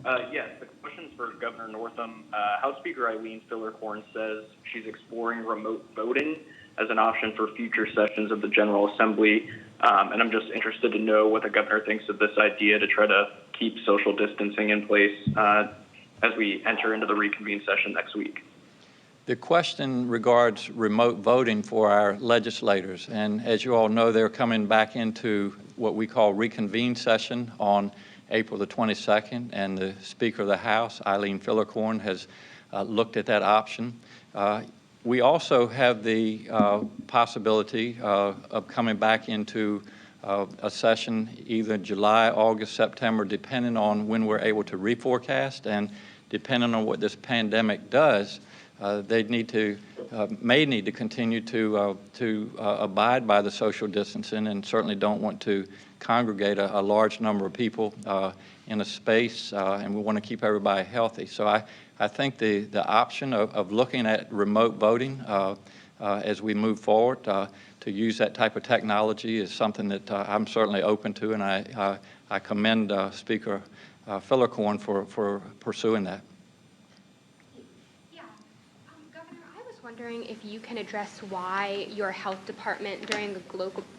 Yes, the question's for Governor Northam. House Speaker Eileen Filler-Corn says she's exploring remote voting as an option for future sessions of the General Assembly. And I'm just interested to know what the governor thinks of this idea to try to keep social distancing in place as we enter into the reconvened session next week. The question regards remote voting for our legislators. And as you all know, they're coming back into what we call reconvened session on April the 22nd, and the Speaker of the House, Eileen Filler-Corn, has looked at that option. We also have the possibility of coming back into a session either July, August, September, depending on when we're able to reforecast, and depending on what this pandemic does, they may need to continue to abide by the social distancing, and certainly don't want to congregate a large number of people in a space, and we want to keep everybody healthy. So I think the option of looking at remote voting as we move forward to use that type of technology is something that I'm certainly open to, and I commend Speaker Filler-Corn for pursuing that. Wondering if you can address why your health department during the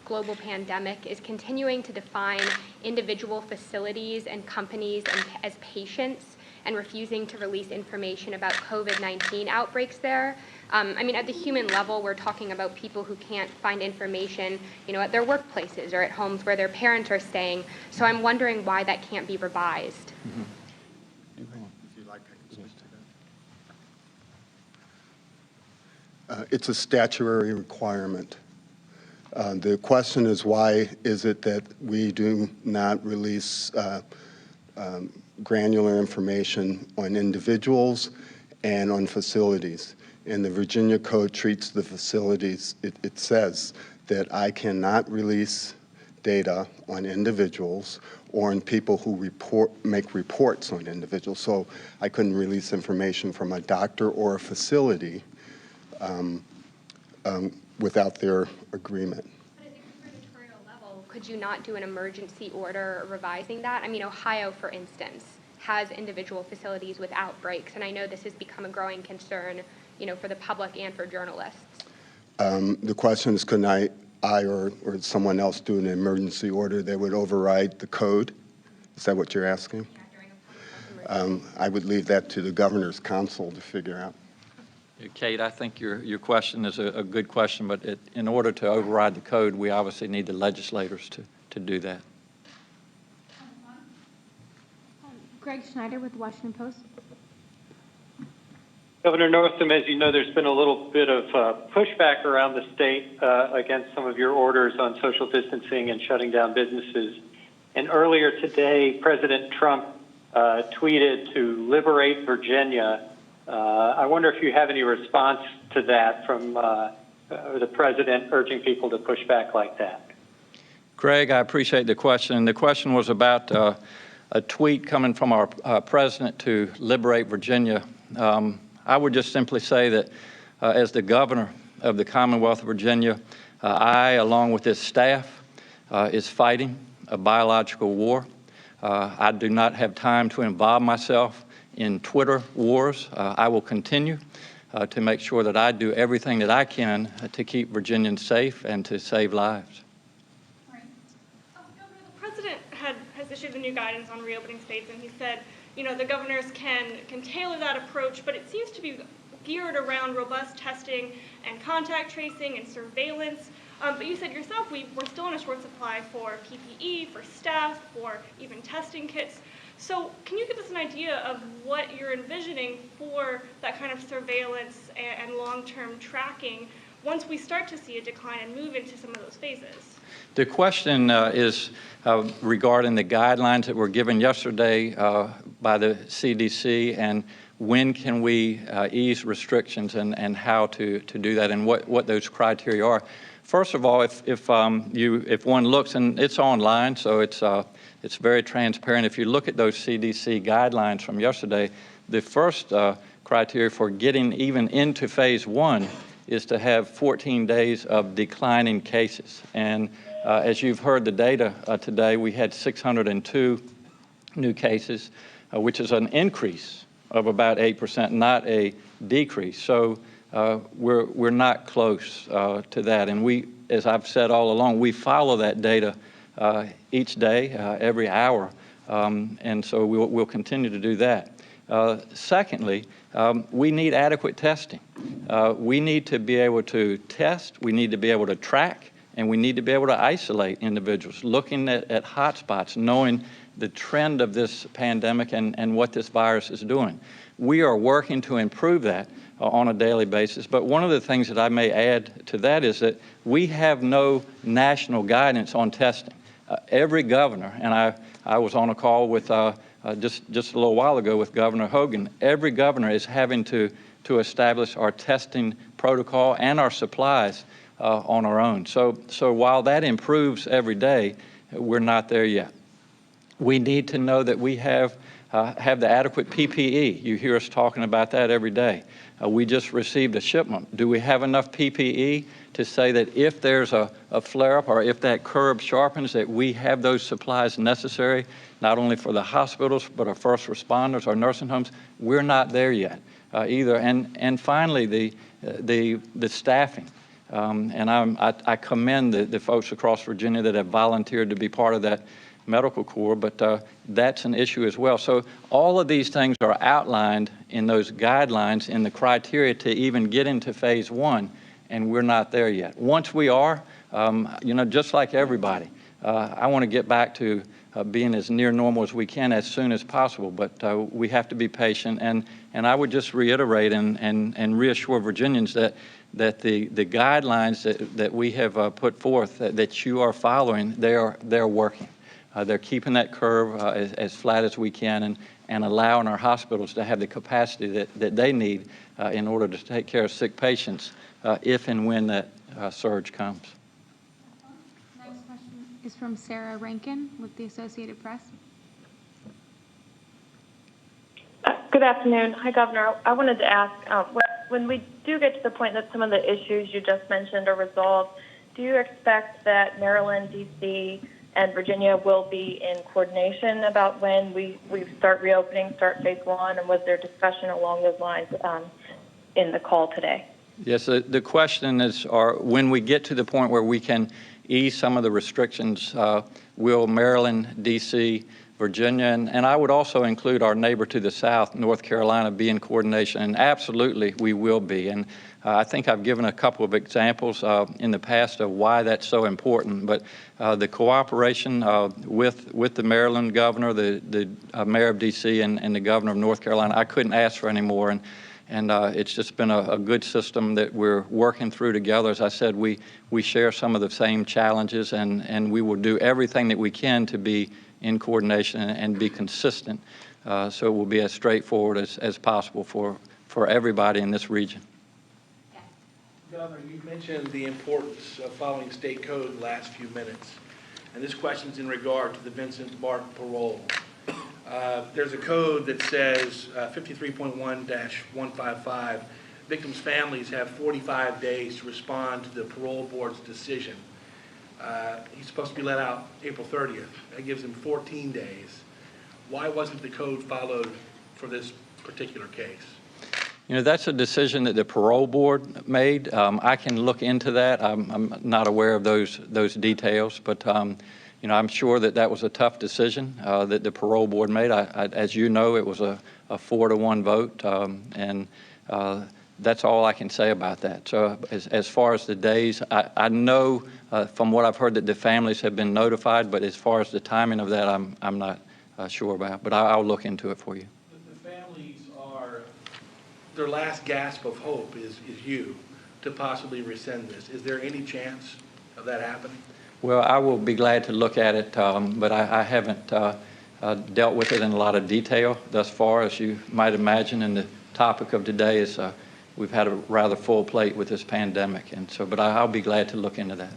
global pandemic is continuing to define individual facilities and companies as patients and refusing to release information about COVID-19 outbreaks there. I mean, at the human level, we're talking about people who can't find information, at their workplaces or at homes where their parents are staying. So I'm wondering why that can't be revised. Mm-hmm. It's a statutory requirement. The question is, why is it that we do not release granular information on individuals and on facilities? And the Virginia Code treats the facilities, it says that I cannot release data on individuals or on people who make reports on individuals. So I couldn't release information from a doctor or a facility without their agreement. But at the gubernatorial level, could you not do an emergency order revising that? I mean, Ohio, for instance, has individual facilities with outbreaks, and I know this has become a growing concern, for the public and for journalists. The question is, can I or someone else do an emergency order that would override the code? Is that what you're asking? Yeah, during a public health emergency. I would leave that to the governor's council to figure out. Kate, I think your question is a good question, but in order to override the code, we obviously need the legislators to do that. Greg Schneider with the Washington Post. Governor Northam, as you know, there's been a little bit of pushback around the state against some of your orders on social distancing and shutting down businesses. And earlier today, President Trump tweeted to liberate Virginia. I wonder if you have any response to that from the president urging people to push back like that. Greg, I appreciate the question. The question was about a tweet coming from our president to liberate Virginia. I would just simply say that as the governor of the Commonwealth of Virginia, I, along with this staff, is fighting a biological war. I do not have time to involve myself in Twitter wars. I will continue to make sure that I do everything that I can to keep Virginians safe and to save lives. Governor, the president has issued the new guidance on reopening states, and he said, the governors can tailor that approach, but it seems to be geared around robust testing and contact tracing and surveillance. But you said yourself, we're still in a short supply for PPE, for staff, for even testing kits. So can you give us an idea of what you're envisioning for that kind of surveillance and long-term tracking once we start to see a decline and move into some of those phases? The question is regarding the guidelines that were given yesterday by the CDC, and when can we ease restrictions and how to do that, and what those criteria are. First of all, if one looks, and it's online, so it's very transparent. If you look at those CDC guidelines from yesterday, the first criteria for getting even into phase 1 is to have 14 days of declining cases. And as you've heard the data today, we had 602 new cases. which is an increase of about 8%, not a decrease. So we're not close to that. And we, as I've said all along, we follow that data each day, every hour, and so we'll continue to do that. Secondly, we need adequate testing. We need to be able to test, we need to be able to track, and we need to be able to isolate individuals, looking at hotspots, knowing the trend of this pandemic and what this virus is doing. We are working to improve that on a daily basis, but one of the things that I may add to that is that we have no national guidance on testing. Every governor, and I was on a call with just a little while ago with Governor Hogan, every governor is having to establish our testing protocol and our supplies on our own. So while that improves every day, we're not there yet. We need to know that we have the adequate PPE. You hear us talking about that every day. We just received a shipment. Do we have enough PPE to say that if there's a flare-up or if that curve sharpens, that we have those supplies necessary, not only for the hospitals, but our first responders, our nursing homes? We're not there yet either. And finally, the staffing. And I commend the folks across Virginia that have volunteered to be part of that medical corps, but that's an issue as well. So all of these things are outlined in those guidelines in the criteria to even get into phase one, and we're not there yet. Once we are, just like everybody, I want to get back to being as near normal as we can as soon as possible, but we have to be patient. And I would just reiterate and reassure Virginians that the guidelines that we have put forth that you are following, they're working. They're keeping that curve as flat as we can and allowing our hospitals to have the capacity that they need in order to take care of sick patients if and when that surge comes. Next question is from Sarah Rankin with the Associated Press. Good afternoon. Hi, Governor. I wanted to ask, when we do get to the point that some of the issues you just mentioned are resolved, do you expect that Maryland, D.C., and Virginia will be in coordination about when we start reopening, start phase one, and was there discussion along those lines in the call today? Yes, the question is, when we get to the point where we can ease some of the restrictions, will Maryland, D.C., Virginia, and I would also include our neighbor to the south, North Carolina, be in coordination? And absolutely, we will be. And I think I've given a couple of examples in the past of why that's so important. But the cooperation with the Maryland governor, the mayor of D.C., and the governor of North Carolina, I couldn't ask for any more. And it's just been a good system that we're working through together. As I said, we share some of the same challenges, and we will do everything that we can to be in coordination and be consistent, so it will be as straightforward as possible for everybody in this region. Governor, you mentioned the importance of following state code in the last few minutes, and this question is in regard to the Vincennes Barton parole. There's a code that says 53.1-155, victims' families have 45 days to respond to the parole board's decision. He's supposed to be let out April 30th. That gives him 14 days. Why wasn't the code followed for this particular case? That's a decision that the parole board made. I can look into that. I'm not aware of those details, but I'm sure that was a tough decision that the parole board made. As you know, it was a 4-to-1 vote, and that's all I can say about that. So as far as the days, I know from what I've heard that the families have been notified, but as far as the timing of that, I'm not sure about. But I'll look into it for you. The families their last gasp of hope is you to possibly rescind this. Is there any chance of that happening? Well, I will be glad to look at it, but I haven't dealt with it in a lot of detail thus far, as you might imagine. And the topic of today is we've had a rather full plate with this pandemic, and so. But I'll be glad to look into that.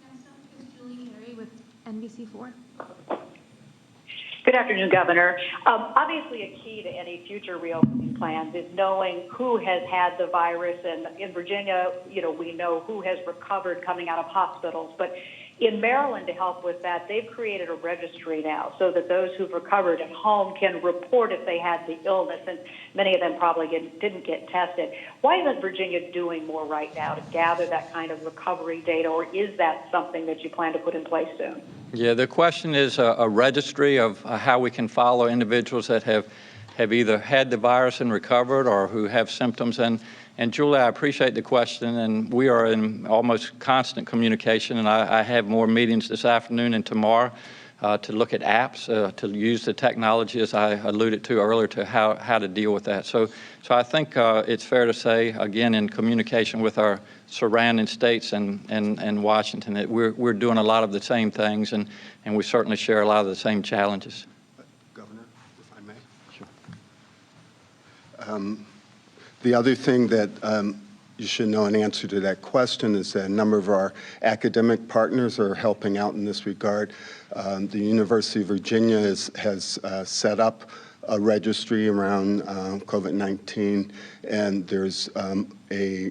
Next up is Julie Carey with NBC4. Good afternoon, Governor. Obviously, a key to any future reopening plans is knowing who has had the virus. And in Virginia, we know who has recovered coming out of hospitals. But In Maryland, to help with that, they've created a registry now so that those who've recovered at home can report if they had the illness, and many of them probably didn't get tested. Why isn't Virginia doing more right now to gather that kind of recovery data, or is that something that you plan to put in place soon? Yeah, the question is a registry of how we can follow individuals that have either had the virus and recovered or who have symptoms. And Julie, I appreciate the question, and we are in almost constant communication, and I have more meetings this afternoon and tomorrow to look at apps, to use the technology, as I alluded to earlier, to how to deal with that. So I think it's fair to say, again, in communication with our surrounding states and Washington, that we're doing a lot of the same things, and we certainly share a lot of the same challenges. Governor, if I may. Sure. The other thing that you should know in answer to that question is that a number of our academic partners are helping out in this regard. The University of Virginia has set up a registry around COVID-19, and there's and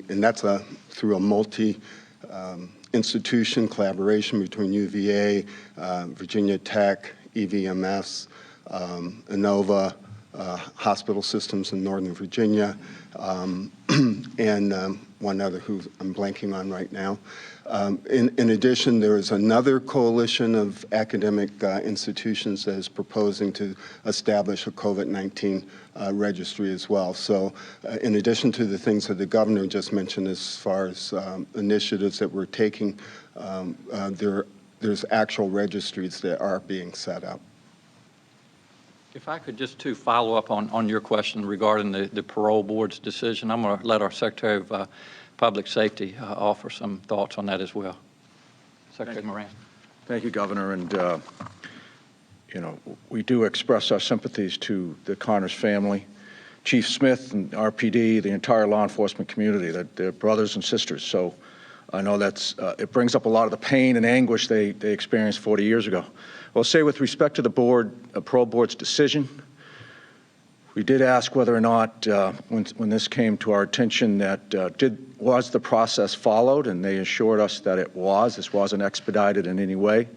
that's through a multi-institution collaboration between UVA, Virginia Tech, EVMS, Inova, hospital systems in Northern Virginia, and one other who I'm blanking on right now. In addition, there is another coalition of academic institutions that is proposing to establish a COVID-19 registry as well. So in addition to the things that the governor just mentioned as far as initiatives that we're taking, there's actual registries that are being set up. If I could just to follow up on your question regarding the parole board's decision, I'm going to let our Secretary of Public Safety offer some thoughts on that as well. Secretary Moran. Thank you, Governor. And, you know, we do express our sympathies to the Connors family, Chief Smith and RPD, the entire law enforcement community. They're brothers and sisters. So I know it brings up a lot of the pain and anguish they experienced 40 years ago. I'll say with respect to the parole board's decision, we did ask whether or not, when this came to our attention, that was the process followed, and they assured us that it was. This wasn't expedited in any way,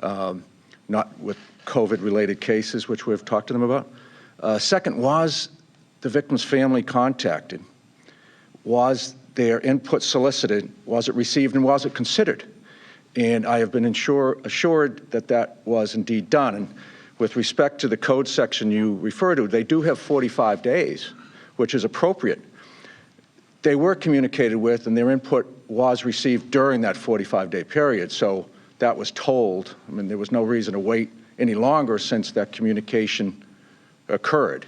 not with COVID-related cases, which we've talked to them about. Second, was the victim's family contacted? Was their input solicited? Was it received, and was it considered? And I have been assured that that was indeed done. And with respect to the code section you refer to, they do have 45 days, which is appropriate. They were communicated with, and their input was received during that 45-day period. So that was told. I mean, there was no reason to wait any longer since that communication occurred.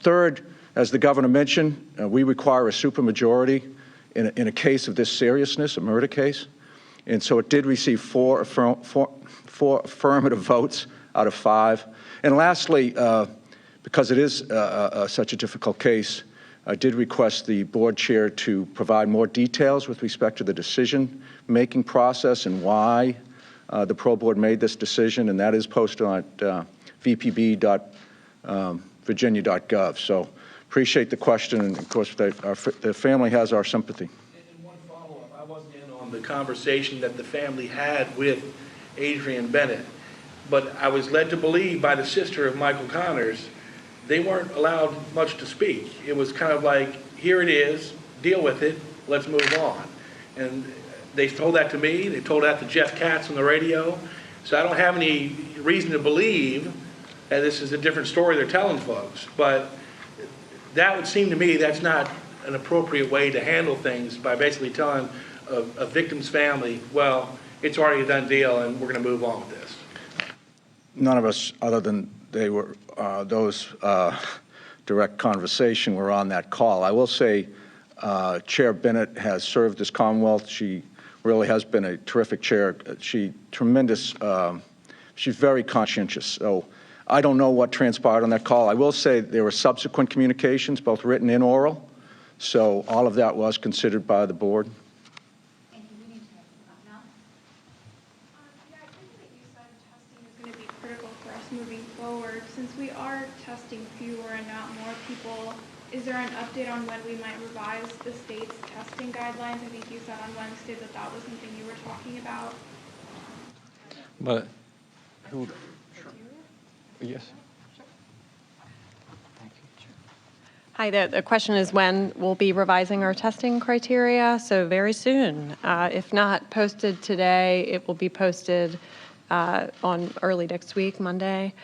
Third, as the governor mentioned, we require a supermajority in a case of this seriousness, a murder case. And so it did receive four affirmative votes out of 5. And lastly, because it is such a difficult case, I did request the board chair to provide more details with respect to the decision-making process and why the parole board made this decision, and that is posted on vpb.virginia.gov. So appreciate the question, and of course, the family has our sympathy. I wasn't in on the conversation that the family had with Adrian Bennett, but I was led to believe by the sister of Michael Connors, they weren't allowed much to speak. It was kind of like, here it is, deal with it, let's move on. And they told that to me, they told that to Jeff Katz on the radio, so I don't have any reason to believe that this is a different story they're telling folks, but that would seem to me that's not an appropriate way to handle things, by basically telling a victim's family, well, it's already a done deal and we're going to move on with this. None of us, other than they were those direct conversation, were on that call. I will say Chair Bennett has served this Commonwealth. She really has been a terrific chair. She's very conscientious. So I don't know what transpired on that call. I will say there were subsequent communications, both written and oral. So all of that was considered by the board. Thank you. We need to now. Yeah, I think that you said testing is going to be critical for us moving forward. Since we are testing fewer and not more people, is there an update on when we might revise the state's testing guidelines? I think you said on Wednesday that that was something you were talking about. But who? Yes. Hi, the question is when we'll be revising our testing criteria. So very soon. If not posted today, it will be posted on early next week, Monday.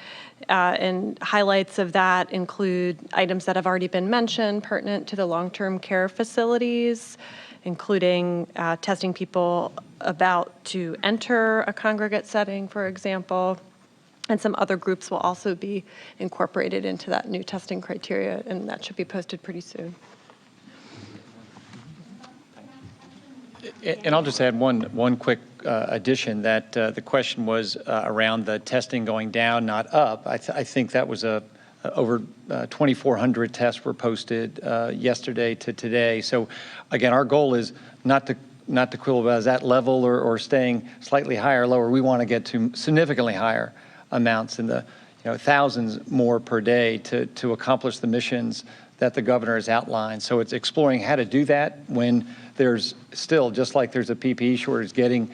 And highlights of that include items that have already been mentioned pertinent to the long-term care facilities, including testing people about to enter a congregate setting, for example. And some other groups will also be incorporated into that new testing criteria, and that should be posted pretty soon. And I'll just add one quick addition that the question was around the testing going down, not up. I think that was over 2,400 tests were posted yesterday to today. So again, our goal is not to quibble about that level or staying slightly higher or lower. We want to get to significantly higher amounts in the thousands more per day to accomplish the missions that the governor has outlined. So it's exploring how to do that when there's still, just like there's a PPE shortage, getting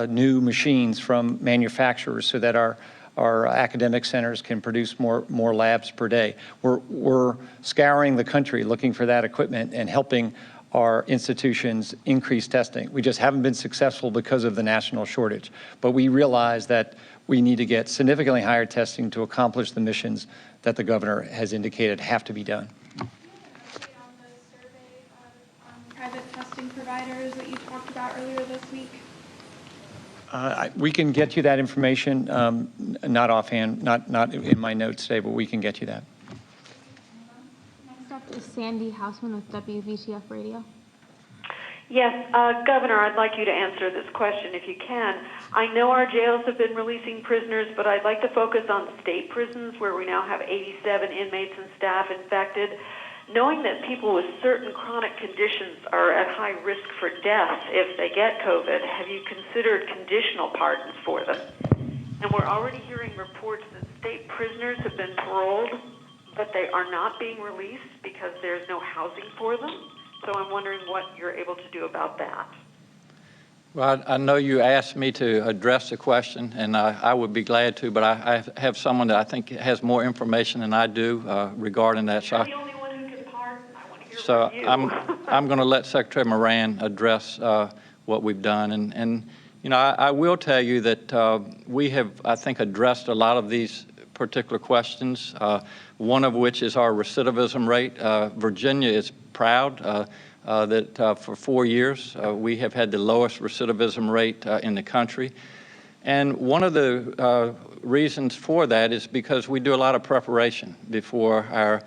new machines from manufacturers so that our academic centers can produce more labs per day. We're scouring the country looking for that equipment and helping our institutions increase testing. We just haven't been successful because of the national shortage. But we realize that we need to get significantly higher testing to accomplish the missions that the governor has indicated have to be done. On the survey of private testing providers that you talked about earlier this week? We can get you that information, not offhand, not in my notes today, but we can get you that. Next up is Sandy Houseman with WVTF Radio. Yes, Governor, I'd like you to answer this question if you can. I know our jails have been releasing prisoners, but I'd like to focus on the state prisons where we now have 87 inmates and staff infected. Knowing that people with certain chronic conditions are at high risk for death if they get COVID, have you considered conditional pardons for them? And we're already hearing reports that state prisoners have been paroled, but they are not being released because there's no housing for them. So I'm wondering what you're able to do about that. Well, I know you asked me to address the question, and I would be glad to, but I have someone that I think has more information than I do regarding that. You're the only one who can pardon. I want to hear So from you. I'm going to let Secretary Moran address what we've done. And I will tell you that we have, I think, addressed a lot of these particular questions, one of which is our recidivism rate. Virginia is proud that for 4 years we have had the lowest recidivism rate in the country. And one of the reasons for that is because we do a lot of preparation before our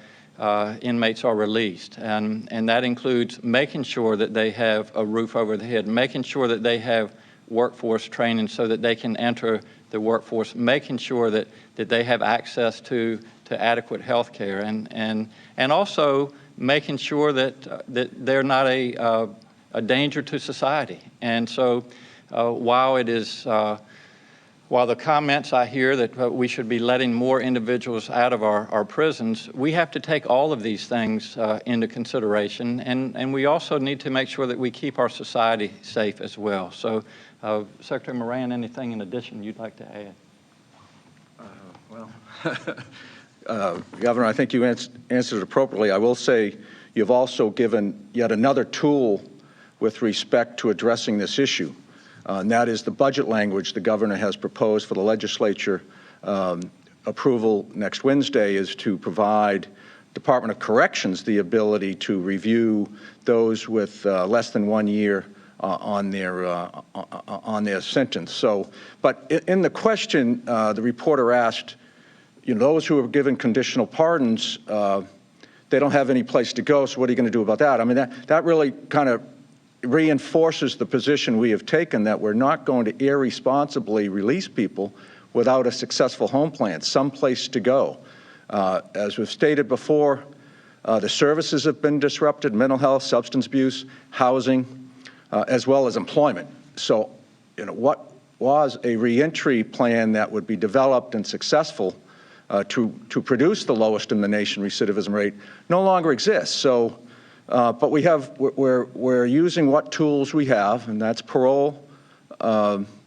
inmates are released. And that includes making sure that they have a roof over their head, making sure that they have workforce training so that they can enter the workforce, making sure that they have access to adequate health care, and also making sure that they're not a danger to society. And so while the comments I hear that we should be letting more individuals out of our prisons, we have to take all of these things into consideration, and we also need to make sure that we keep our society safe as well. So Secretary Moran, anything in addition you'd like to add? Governor, I think you answered it appropriately. I will say you've also given yet another tool with respect to addressing this issue, and that is the budget language the governor has proposed for the legislature approval next Wednesday is to provide Department of Corrections the ability to review those with less than 1 year on their sentence. So, but in the question, the reporter asked, those who are given conditional pardons, they don't have any place to go, so what are you going to do about that? I mean, that really kind of reinforces the position we have taken that we're not going to irresponsibly release people without a successful home plan, some place to go. As we've stated before, the services have been disrupted, mental health, substance abuse, housing, as well as employment. So, what was a reentry plan that would be developed and successful to produce the lowest in the nation recidivism rate no longer exists. So, but we're using what tools we have, and that's parole,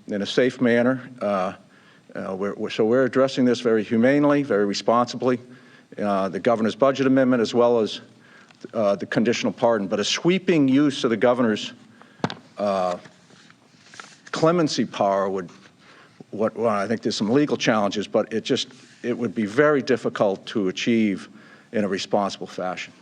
in a safe manner. So we're addressing this very humanely, very responsibly. The governor's budget amendment as well as the conditional pardon, but a sweeping use of the governor's clemency power would, well, I think there's some legal challenges, but it would be very difficult to achieve in a responsible fashion.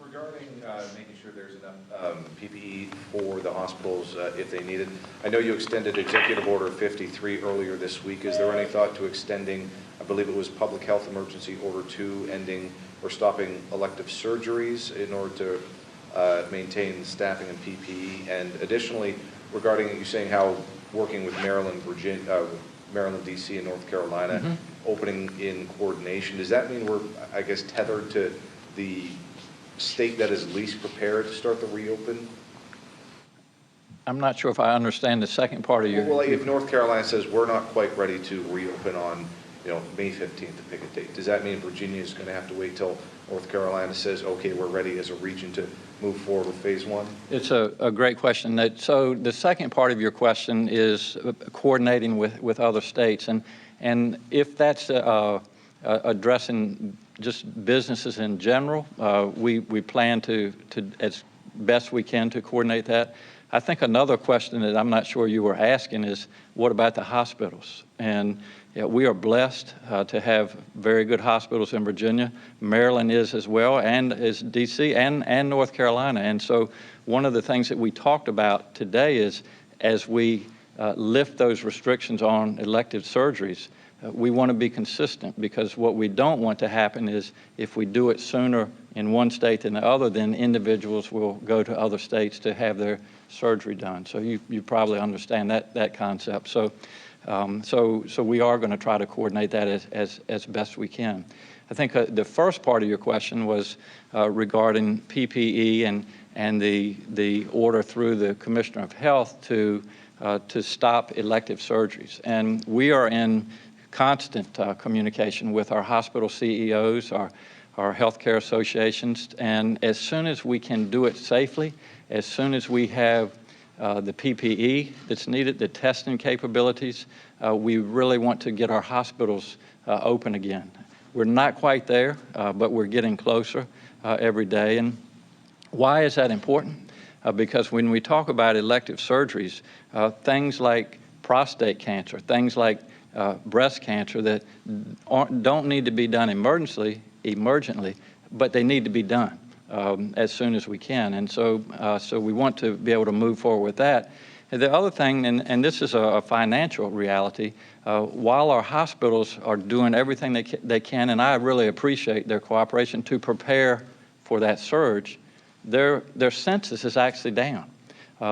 Regarding making sure there's enough PPE for the hospitals if they need it, I know you extended Executive Order 53 earlier this week. Is there any thought to extending, I believe it was Public Health Emergency Order 2, ending or stopping elective surgeries in order to maintain staffing and PPE? And additionally, regarding you saying how working with Maryland, Maryland, D.C., and North Carolina, opening in coordination, does that mean we're, I guess, tethered to the state that is least prepared to start the reopen? I'm not sure if I understand the second part of your... Well, if North Carolina says we're not quite ready to reopen on, May 15th to pick a date, does that mean Virginia is going to have to wait till North Carolina says, okay, we're ready as a region to move forward with phase one? It's a great question. So the second part of your question is coordinating with other states. And if that's addressing just businesses in general, we plan to, as best we can, to coordinate that. I think another question that I'm not sure you were asking is, what about the hospitals? And we are blessed to have very good hospitals in Virginia. Maryland is as well, and is DC and North Carolina. And so one of the things that we talked about today is, as we lift those restrictions on elective surgeries, we want to be consistent, because what we don't want to happen is if we do it sooner in one state than the other, then individuals will go to other states to have their surgery done. So you probably understand that concept. So we are going to try to coordinate that as best we can. I think the first part of your question was regarding PPE and the order through the Commissioner of Health to stop elective surgeries. And we are in constant communication with our hospital CEOs, our healthcare associations, and as soon as we can do it safely, as soon as we have the PPE that's needed, the testing capabilities, we really want to get our hospitals open again. We're not quite there, but we're getting closer every day. And why is that important? Because when we talk about elective surgeries, things like prostate cancer, things like breast cancer that don't need to be done emergently, but they need to be done as soon as we can. And so we want to be able to move forward with that. And the other thing, and this is a financial reality, while our hospitals are doing everything they can, and I really appreciate their cooperation to prepare for that surge, their census is actually down.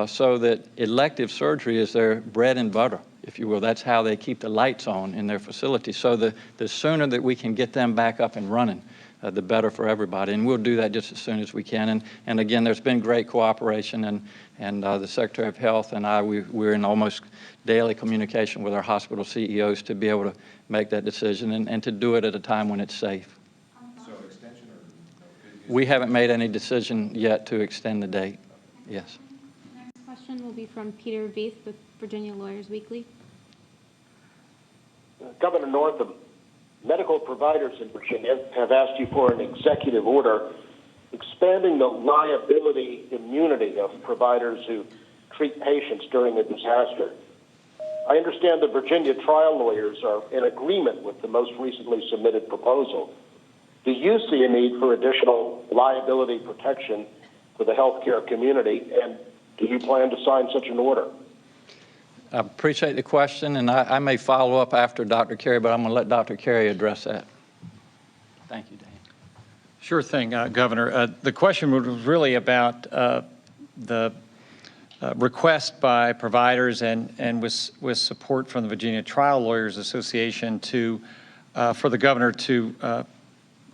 So that elective surgery is their bread and butter, if you will. That's how they keep the lights on in their facility. So the sooner that we can get them back up and running, the better for everybody. And we'll do that just as soon as we can. And again, there's been great cooperation, and the Secretary of Health and we're in almost daily communication with our hospital CEOs to be able to make that decision and to do it at a time when it's safe. So extension or? We haven't made any decision yet to extend the date. Yes. Next question will be from Peter Veith with Virginia Lawyers Weekly. Governor Northam, medical providers in Virginia have asked you for an executive order expanding the liability immunity of providers who treat patients during a disaster. I understand the Virginia trial lawyers are in agreement with the most recently submitted proposal. Do you see a need for additional liability protection for the healthcare community, and do you plan to sign such an order? I appreciate the question, and I may follow up after Dr. Carey, but I'm going to let Dr. Carey address that. Thank you, Dan. Sure thing, Governor. The question was really about the request by providers and with support from the Virginia Trial Lawyers Association for the governor to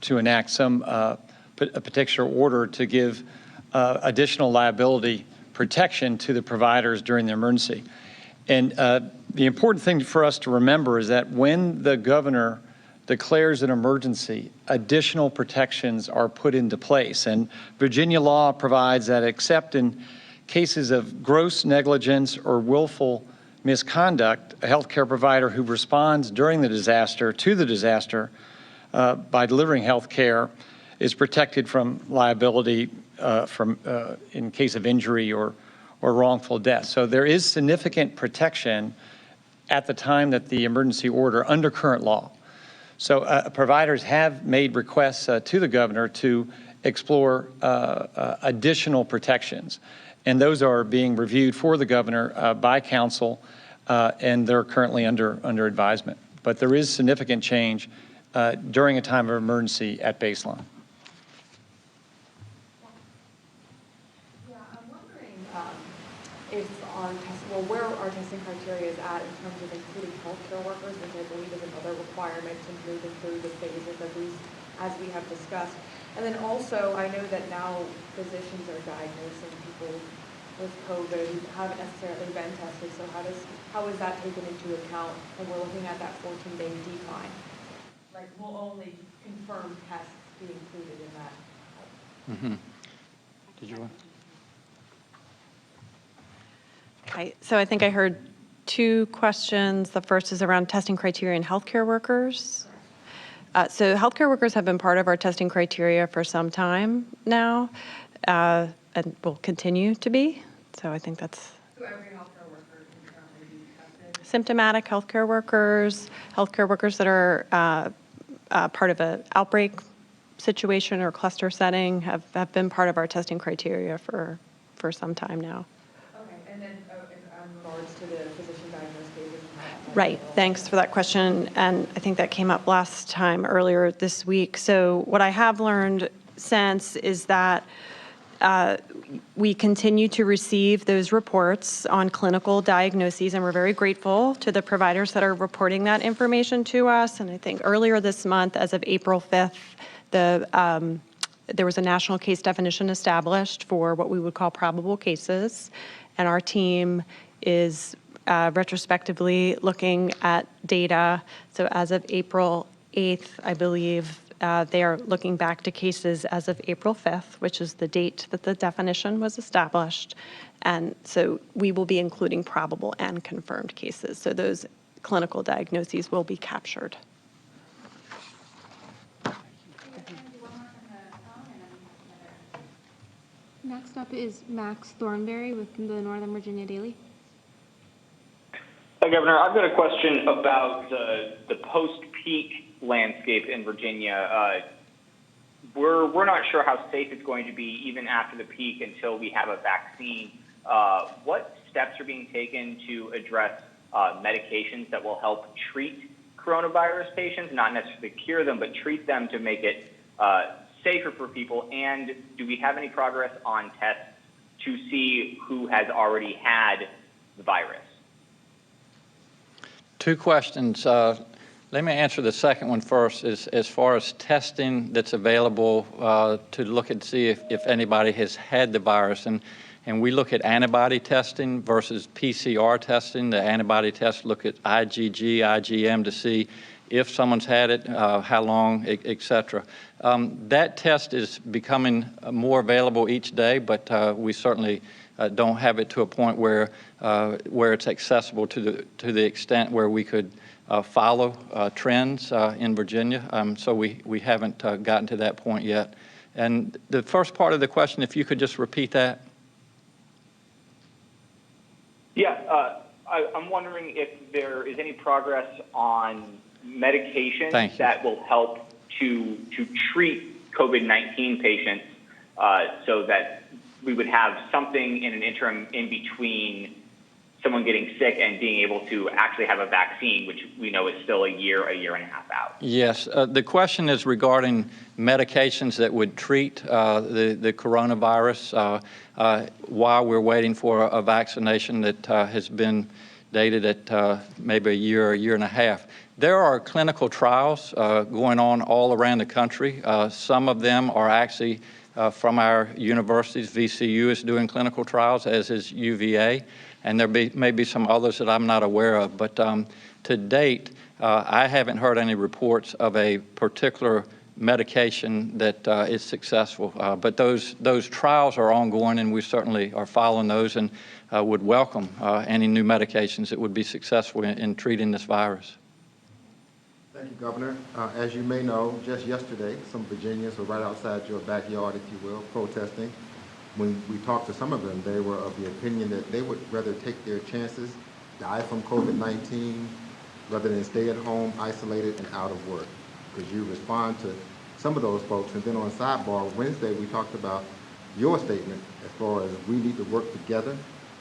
enact a particular order to give additional liability protection to the providers during the emergency. And the important thing for us to remember is that when the governor declares an emergency, additional protections are put into place. And Virginia law provides that except in cases of gross negligence or willful misconduct, a healthcare provider who responds during the disaster to the disaster by delivering health care is protected from liability in case of injury or wrongful death. So there is significant protection at the time that the emergency order under current law. So providers have made requests to the governor to explore additional protections. And those are being reviewed for the governor by council, and they're currently under advisement. But there is significant change during a time of emergency at baseline. Yeah, I'm wondering if where our testing criteria is at in terms of including healthcare workers, which I believe is another requirement to move through the phases as we have discussed. And then also, I know that now physicians are diagnosing people with COVID who haven't necessarily been tested. So how is that taken into account when we're looking at that 14-day decline? Like, will only confirmed tests be included in that? Mm-hmm. Did you want? Okay, so I think I heard two questions. The first is around testing criteria in healthcare workers. So healthcare workers have been part of our testing criteria for some time now, and will continue to be. So I think that's... So every healthcare worker can currently be tested? Symptomatic healthcare workers that are part of an outbreak situation or cluster setting have been part of our testing criteria for some time now. Okay, and then in regards to the physician diagnosed cases? Right, thanks for that question, and I think that came up last time earlier this week. So what I have learned since is that we continue to receive those reports on clinical diagnoses, and we're very grateful to the providers that are reporting that information to us. And I think earlier this month, as of April 5th, there was a national case definition established for what we would call probable cases, and our team is retrospectively looking at data. So as of April 8th, I believe they are looking back to cases as of April 5th, which is the date that the definition was established. And so we will be including probable and confirmed cases. So those clinical diagnoses will be captured. Next up is Max Thornberry with the Northern Virginia Daily. Hi, Governor. I've got a question about the post-peak landscape in Virginia. We're not sure how safe it's going to be even after the peak until we have a vaccine. What steps are being taken to address medications that will help treat coronavirus patients, not necessarily cure them, but treat them to make it safer for people? And do we have any progress on tests to see who has already had the virus? Two questions. Let me answer the second one first. As far as testing that's available to look and see if anybody has had the virus, and we look at antibody testing versus PCR testing. The antibody tests look at IgG, IgM to see if someone's had it, how long, et cetera. That test is becoming more available each day, but we certainly don't have it to a point where it's accessible to the extent where we could follow trends in Virginia. So we haven't gotten to that point yet. And the first part of the question, if you could just repeat that. Yeah, I'm wondering if there is any progress on medications that will help to treat COVID-19 patients so that we would have something in an interim in between someone getting sick and being able to actually have a vaccine, which we know is still a year and a half out. Yes, the question is regarding medications that would treat the coronavirus while we're waiting for a vaccination that has been dated at maybe a year and a half. There are clinical trials going on all around the country. Some of them are actually from our universities. VCU is doing clinical trials, as is UVA, and there may be some others that I'm not aware of. But to date, I haven't heard any reports of a particular medication that is successful. But those trials are ongoing, and we certainly are following those and would welcome any new medications that would be successful in treating this virus. Thank you, Governor. As you may know, just yesterday, some Virginians were right outside your backyard, if you will, protesting. When we talked to some of them, they were of the opinion that they would rather take their chances, die from COVID-19, rather than stay at home, isolated, and out of work. Because you respond to some of those folks. And then on Sidebar Wednesday, we talked about your statement as far as we need to work together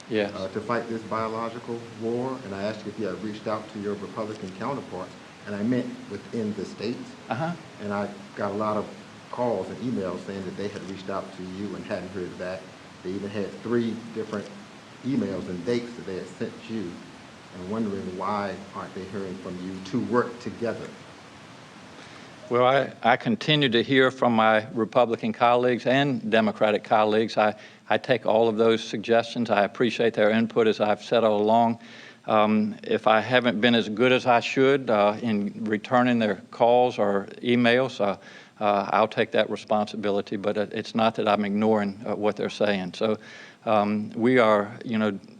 to fight this biological war. And I asked you if you had reached out to your Republican counterparts, and I meant within the states. And I got a lot of calls and emails saying that they had reached out to you and hadn't heard back. They even had 3 different emails and dates that they had sent you, and wondering why aren't they hearing from you to work together. Well, I continue to hear from my Republican colleagues and Democratic colleagues. I take all of those suggestions. I appreciate their input, as I've said all along. If I haven't been as good as I should in returning their calls or emails, I'll take that responsibility, but it's not that I'm ignoring what they're saying. So we are,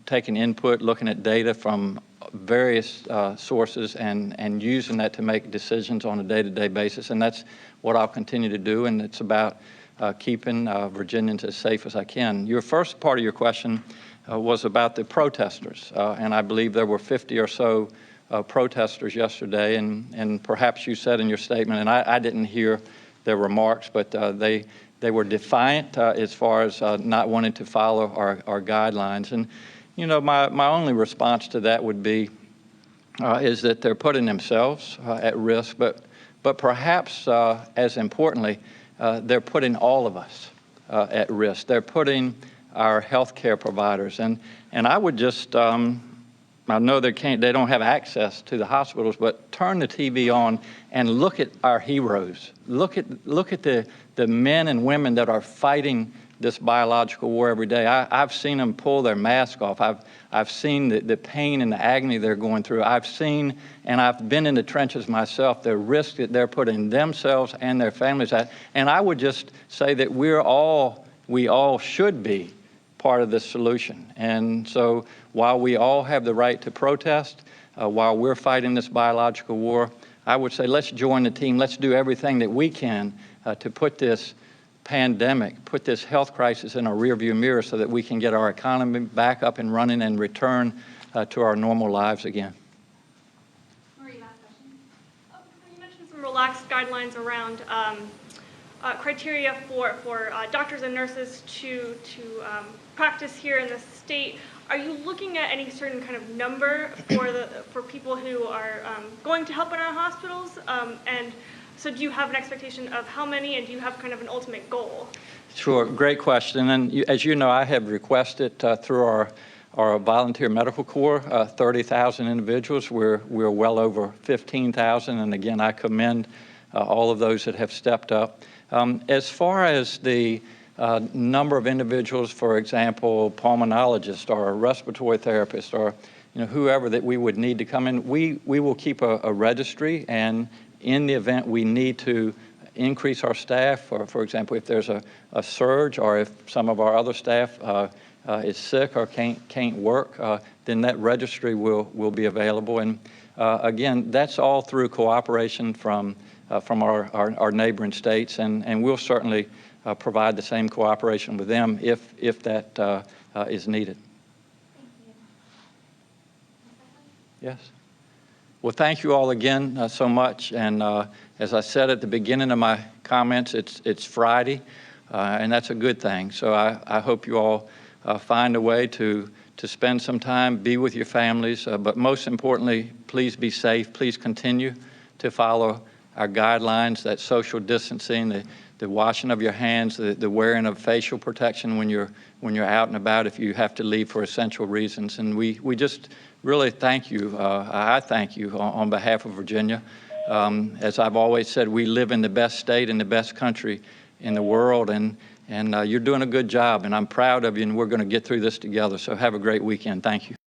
taking input, looking at data from various sources and using that to make decisions on a day-to-day basis, and that's what I'll continue to do, and it's about keeping Virginians as safe as I can. Your first part of your question was about the protesters, and I believe there were 50 or so protesters yesterday, and perhaps you said in your statement, and I didn't hear their remarks, but they were defiant as far as not wanting to follow our guidelines. And my only response to that would be is that they're putting themselves at risk, but perhaps as importantly, they're putting all of us at risk. They're putting our healthcare providers, and I would just I know they don't have access to the hospitals, but turn the TV on and look at our heroes. Look at the men and women that are fighting this biological war every day. I've seen them pull their mask off. I've seen the pain and the agony they're going through. I've seen, and I've been in the trenches myself, the risk that they're putting themselves and their families at. And I would just say that we all should be part of this solution. And so while we all have the right to protest, while we're fighting this biological war, I would say let's join the team. Let's do everything that we can to put this pandemic, put this health crisis in a rearview mirror so that we can get our economy back up and running and return to our normal lives again. Marie, last question. You mentioned some relaxed guidelines around criteria for doctors and nurses to practice here in the state. Are you looking at any certain kind of number for people who are going to help in our hospitals? And so do you have an expectation of how many, and do you have kind of an ultimate goal? Sure, great question. And as you know, I have requested through our volunteer medical corps 30,000 individuals. We're well over 15,000, and again, I commend all of those that have stepped up. As far as the number of individuals, for example, pulmonologists or a respiratory therapist or whoever that we would need to come in, we will keep a registry, and in the event we need to increase our staff, or for example, if there's a surge or if some of our other staff is sick or can't work, then that registry will be available. And again, that's all through cooperation from our neighboring states, and we'll certainly provide the same cooperation with them if that is needed. Yes. Well, thank you all again so much. And as I said at the beginning of my comments, it's Friday, and that's a good thing. So I hope you all find a way to spend some time, be with your families, but most importantly, please be safe. Please continue to follow our guidelines, that social distancing, the washing of your hands, the wearing of facial protection when you're out and about if you have to leave for essential reasons. And we just really thank you. I thank you on behalf of Virginia. As I've always said, we live in the best state and the best country in the world, and you're doing a good job, and I'm proud of you, and we're going to get through this together. So have a great weekend. Thank you.